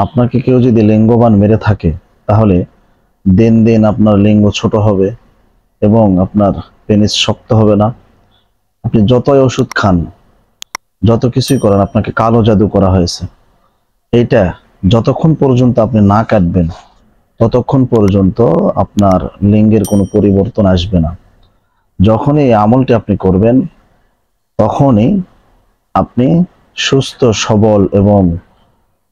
আপনাকে কেউ যদি লিঙ্গবান মেরে থাকে তাহলে দিন দিন আপনার লিঙ্গ ছোট হবে এবং আপনার পেনিস শক্ত হবে না। আপনি যতই ওষুধ খান, যত কিছুই করেন, আপনাকে কালো জাদু করা হয়েছে। এইটা যতক্ষণ পর্যন্ত আপনি না কাটবেন ততক্ষণ পর্যন্ত আপনার লিঙ্গের কোনো পরিবর্তন আসবে না। যখনই এই আমলটি আপনি করবেন তখনই আপনি সুস্থ সবল এবং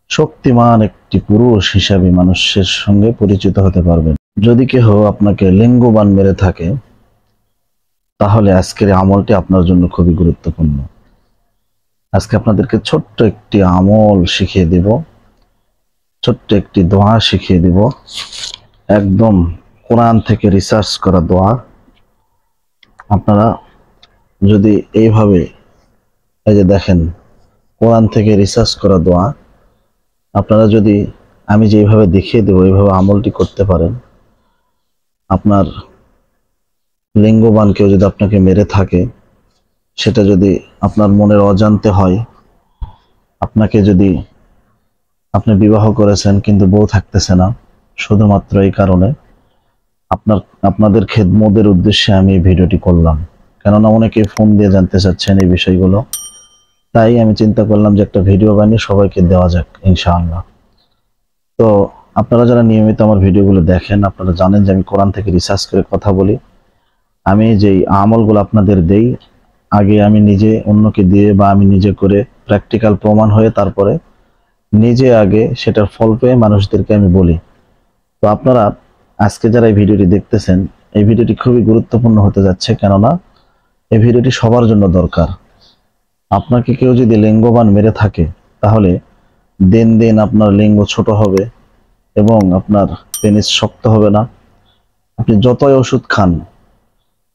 শক্তিমান একটি পুরুষ হিসাবে মানুষের সঙ্গে পরিচিত হতে পারবেন। যদি কেহ আপনাকে লিঙ্গবান মেরে থাকে তাহলে আজকের আমলটি আপনার জন্য খুবই গুরুত্বপূর্ণ। আজকে আপনাদেরকে ছোট্ট একটি আমল শিখিয়ে দিব, ছোট্ট একটি দোয়া শিখিয়ে দিব, একদম কোরআন থেকে রিসার্চ করা দোয়া। আপনারা যদি এইভাবে, এই যে দেখেন, কোরআন থেকে রিসার্চ করা দোয়া, আপনারা যদি আমি যেভাবে দেখিয়ে দেব এইভাবে আমলটি করতে পারেন, আপনার লিঙ্গবান কেউ যদি আপনাকে মেরে থাকে, সেটা যদি আপনার মনের অজান্তে হয়, আপনাকে যদি আপনি বিবাহ করেছেন কিন্তু বউ থাকতেছে না, শুধুমাত্র এই কারণে আপনাদের খেদমতের উদ্দেশ্যে আমি এই ভিডিওটি করলাম। কেননা অনেকে ফোন দিয়ে জানতে চাচ্ছেন এই বিষয়গুলো, তাই আমি চিন্তা করলাম যে একটা ভিডিও বানিয়ে সবাইকে দেওয়া যাক ইনশাআল্লাহ। তো আপনারা যারা নিয়মিত আমার ভিডিওগুলো দেখেন, আপনারা জানেন যে আমি কোরআন থেকে রিসার্চ করে কথা বলি। আমি যেই আমলগুলো আপনাদের দেই, আগে আমি নিজে অন্যকে দিয়ে বা আমি নিজে করে প্র্যাকটিক্যাল প্রমাণ হয়ে তারপরে নিজে আগে সেটার ফল পেয়ে মানুষদেরকে আমি বলি। তো আপনারা আজকে যারা এই ভিডিওটি দেখতেছেন, এই ভিডিওটি খুবই গুরুত্বপূর্ণ হতে যাচ্ছে, কেননা এই ভিডিওটি সবার জন্য দরকার। আপনাকে কেউ যদি লিঙ্গবান মেরে থাকে তাহলে দিন দিন আপনার লিঙ্গ ছোট হবে এবং আপনার পেনিস শক্ত হবে না। আপনি যতই ওষুধ খান,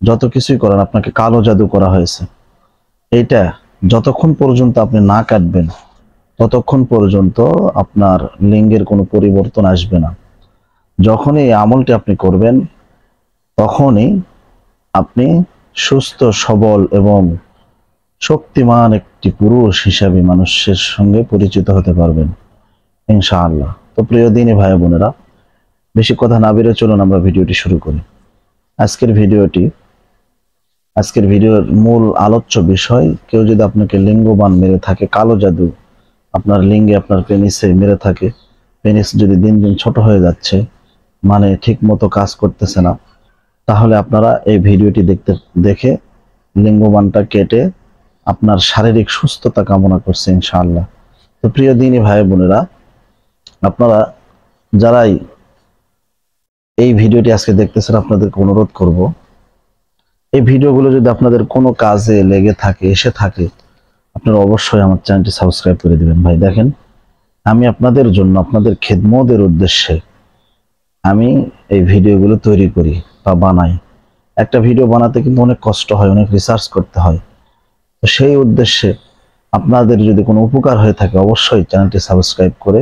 যত কিছুই করেন, আপনাকে কালো জাদু করা হয়েছে। এইটা যতক্ষণ পর্যন্ত আপনি না কাটবেন ততক্ষণ পর্যন্ত আপনার লিঙ্গের কোনো পরিবর্তন আসবে না। যখনই এই আমলটি আপনি করবেন তখনই আপনি সুস্থ সবল এবং শক্তিমান একটি পুরুষ হিসাবে মানুষের সঙ্গে পরিচিত হতে পারবেন ইনশাআল্লাহ। তো প্রিয় দিনী ভাই বোনেরা, বেশি কথা না বেরিয়ে চলুন আমরা ভিডিওটি শুরু করি। আজকের ভিডিওর মূল আলোচ্য বিষয়, কেউ যদি আপনাকে লিঙ্গবান মেরে থাকে, কালো জাদু আপনার লিঙ্গে, আপনার পেনিসে মেরে থাকে, পেনিস যদি দিন দিন ছোট হয়ে যাচ্ছে, মানে ঠিক মতো কাজ করতেছে না, তাহলে আপনারা এই ভিডিওটি দেখে লিঙ্গবানটা কেটে আপনার শারীরিক সুস্থতা কামনা করছে ইনশাআল্লাহ। তো প্রিয় দিনী ভাই বোনেরা, আপনারা যারাই এই ভিডিওটি আজকে দেখতেছেন, আপনাদেরকে অনুরোধ করব, এই ভিডিওগুলো যদি আপনাদের কোনো কাজে লেগে থাকে, এসে থাকে, আপনারা অবশ্যই আমার চ্যানেলটি সাবস্ক্রাইব করে দিবেন। ভাই দেখেন, আমি আপনাদের জন্য, আপনাদের খেদমতের উদ্দেশ্যে আমি এই ভিডিওগুলো তৈরি করি বা বানাই। একটা ভিডিও বানাতে কিন্তু অনেক কষ্ট হয়, অনেক রিসার্চ করতে হয়। তো সেই উদ্দেশ্যে আপনাদের যদি কোনো উপকার হয়ে থাকে, অবশ্যই চ্যানেলটি সাবস্ক্রাইব করে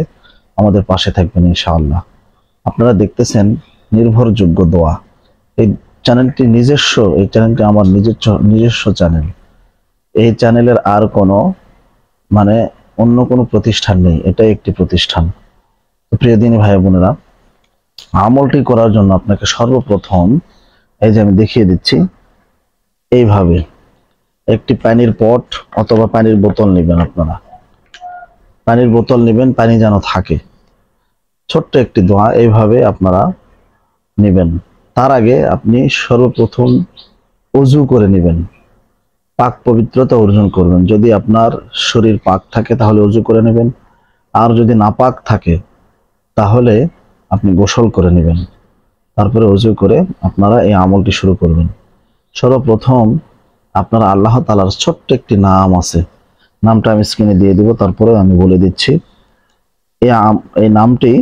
আমাদের পাশে থাকবেন ইনশাআল্লাহ। আপনারা দেখতেছেন নির্ভরযোগ্য দোয়া। এই চ্যানেলটি এই চ্যানেলটি আমার নিজস্ব চ্যানেল। এই চ্যানেলের আর কোনো অন্য কোনো প্রতিষ্ঠান নেই, এটাই একটি প্রতিষ্ঠান। তো প্রিয় দিনী ভাই বোনেরা, আমলটি করার জন্য আপনাকে সর্বপ্রথম, এই যে আমি দেখিয়ে দিচ্ছি, এইভাবে একটি পানির পট অথবা পানির বোতল নেবেন। আপনারা পানির বোতল নেবেন, পানি যেন থাকে, ছোট্ট একটি দোয়া এইভাবে আপনারা নেবেন। তার আগে আপনি সর্বপ্রথম ওযু করে নেবেন, পাক পবিত্রতা অর্জন করবেন। যদি আপনার শরীর পাক থাকে তাহলে ওযু করে নেবেন, আর যদি না পাক থাকে তাহলে আপনি গোসল করে নেবেন। তারপরে ওযু করে আপনারা এই আমলটি শুরু করবেন। সর্বপ্রথম আপনারা আল্লাহ তাআলার ছোট্ট একটি নাম আছে, নামটা আমি স্ক্রিনে দিয়ে দিব, তারপরে আমি বলে দিচ্ছি। এই নামটি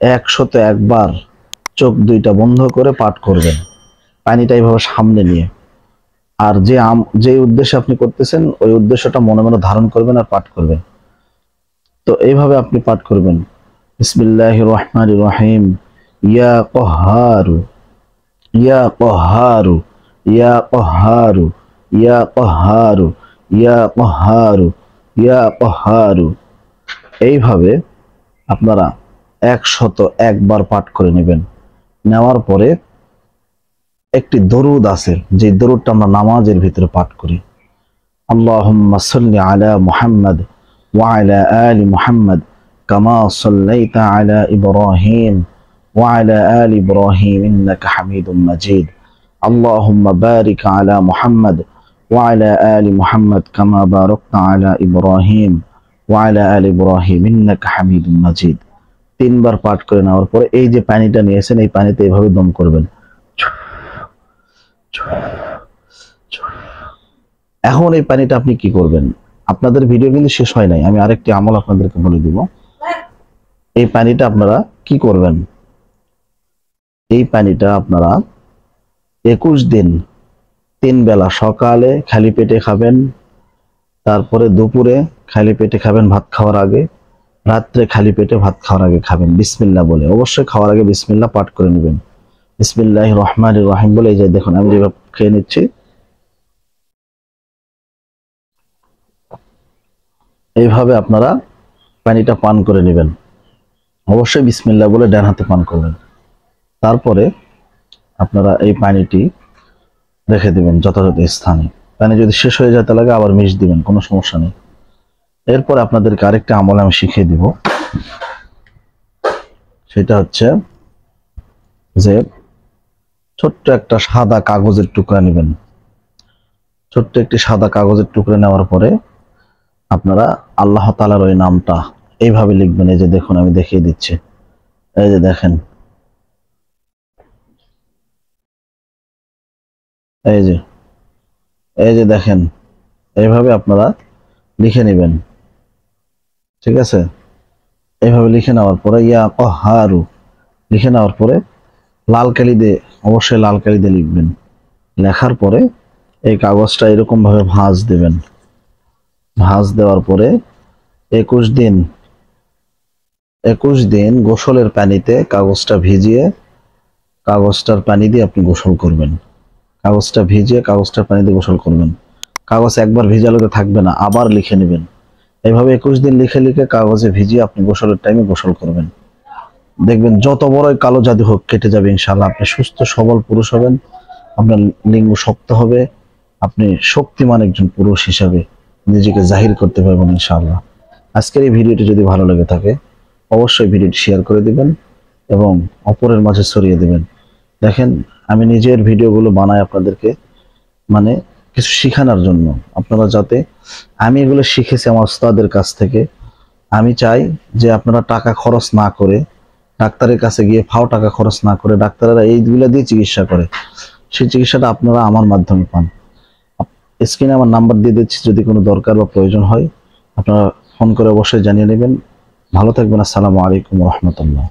101 বার চোখ দুইটা বন্ধ করে পাঠ করবেন, পানিটা এইভাবে সামনে নিয়ে। আর যে উদ্দেশ্যে আপনি করতেছেন ওই উদ্দেশ্যটা মনে মনে ধারণ করবেন আর পাঠ করবেন। তো এইভাবে আপনি পাঠ করবেন, বিসমিল্লাহির রহমানির রহিম, ইয়া কহারু, ইয়া কহারু, ইয়া কহারু, ইয়া কহারু, ইয়া কহারু, ইয়া কহারু। এইভাবে আপনারা 101 বার পাঠ করে নেবেন। নেওয়ার পরে একটি দরুদ আছে, যে দরুদটা আমরা নামাজের ভিতরে পাঠ করি, আল্লাহুম্মা সাল্লি আলা মুহাম্মদ ওয়া আলা আলি মুহাম্মদ কামা সাল্লাইতা আলা ইব্রাহিম ওয়া আলা আলি ইব্রাহিম ইন্নাকা হামিদুম মাজিদ। আল্লাহুম্মা বারিক আলা মুহাম্মদ ওয়া আলা আলি মুহাম্মদ কামা বারাকতা আলা ইব্রাহিম ওয়া আলা আলি ইব্রাহিম ইন্নাকা হামিদুম মাজিদ। 3 বার পাঠ করে নেওয়ার পরে এই যে পানিটা নিয়েছেন, এই পানিতে এভাবে দম করবেন। এখন এই পানিটা আপনি কি করবেন? আপনাদের ভিডিও কিন্তু শেষ হয় নাই, আমি আরেকটি আমল আপনাদেরকে বলে দিব। এই পানিটা আপনারা কি করবেন? এই পানিটা আপনারা 21 দিন 3 বেলা, সকালে খালি পেটে খাবেন, তারপরে দুপুরে খালি পেটে খাবেন ভাত খাওয়ার আগে, রাত্রে খালি পেটে ভাত খাওয়ার আগে খাবেন বিসমিল্লাহ বলে। অবশ্যই খাওয়ার আগে বিসমিল্লাহ পাঠ করে নেবেন। বিসমিল্লাহির রহমানির রহিম বলে এই যে দেখুন আমি যেভাবে খেয়ে নিচ্ছি, এইভাবে আপনারা পানিটা পান করে নেবেন। অবশ্যই বিসমিল্লাহ বলে ডান হাতে পান করবেন। তারপরে আপনারা এই পানিটি রেখে দিবেন যথাযথ স্থানে। পানি যদি শেষ হয়ে যেতে লাগে আবার মিশ দিবেন, কোনো সমস্যা নেই। এরপর আপনাদেরকে আরেকটা আমল আমি শিখিয়ে দিব, সেটা হচ্ছে যে ছোট্ট একটা সাদা কাগজের টুকরা নেবেন। ছোট্ট একটি সাদা কাগজের টুকরা নেওয়ার পরে আপনারা আল্লাহ তাআলার ওই নামটা এইভাবে লিখবেন। এই যে দেখুন আমি দেখিয়ে দিচ্ছি, এই যে দেখেন, এই যে এই যে দেখেন, এইভাবে আপনারা লিখে নেবেন। ঠিক আছে? এইভাবে লিখে নেওয়ার পরে ইয়া কহারু লিখে নেওয়ার পরে লাল কালি দিয়ে, অবশ্যই লাল কালি দিয়ে লিখবেন। লেখার পরে এই কাগজটা এরকম ভাবে ভাঁজ দেবেন। ভাঁজ দেওয়ার পরে 21 দিন গোসলের পানিতে কাগজটা ভিজিয়ে, কাগজটার পানি দিয়ে আপনি গোসল করবেন। কাগজটা ভিজিয়ে কাগজটার পানি দিয়ে গোসল করবেন। কাগজ একবার ভিজালে তো থাকবে না, আবার লিখে নেবেন। এইভাবে 21 দিন লিখে লিখে কাগজে ভিজিয়ে আপনি গোসলের টাইমে গোসল করবেন। দেখবেন যত বড়ই কালো জাদু হোক কেটে যাবে ইনশাআল্লাহ। আপনি সুস্থ সবল পুরুষ হবেন, আপনার লিঙ্গ শক্ত হবে, আপনি শক্তিমান একজন পুরুষ হিসাবে নিজেকে জাহির করতে পারবেন ইনশাআল্লাহ। আজকের এই ভিডিওটি যদি ভালো লেগে থাকে অবশ্যই ভিডিওটি শেয়ার করে দিবেন এবং অপরের মাঝে ছড়িয়ে দিবেন। দেখেন আমি নিজের ভিডিওগুলো বানাই আপনাদেরকে, মানে কিছু শিখানোর জন্য, আপনারা যাতে, আমি এগুলো শিখেছি আমার উস্তাদের কাছ থেকে। আমি চাই যে আপনারা টাকা খরচ না করে, ডাক্তারের কাছে গিয়ে ফাও টাকা খরচ না করে, ডাক্তাররা এইগুলো দিয়ে চিকিৎসা করে, সেই চিকিৎসাটা আপনারা আমার মাধ্যমে পান। স্ক্রিনে আমার নাম্বার দিয়ে দিচ্ছি, যদি কোনো দরকার বা প্রয়োজন হয় আপনারা ফোন করে অবশ্যই জানিয়ে নেবেন। ভালো থাকবেন। আসসালামু আলাইকুম ওয়া রাহমাতুল্লাহ।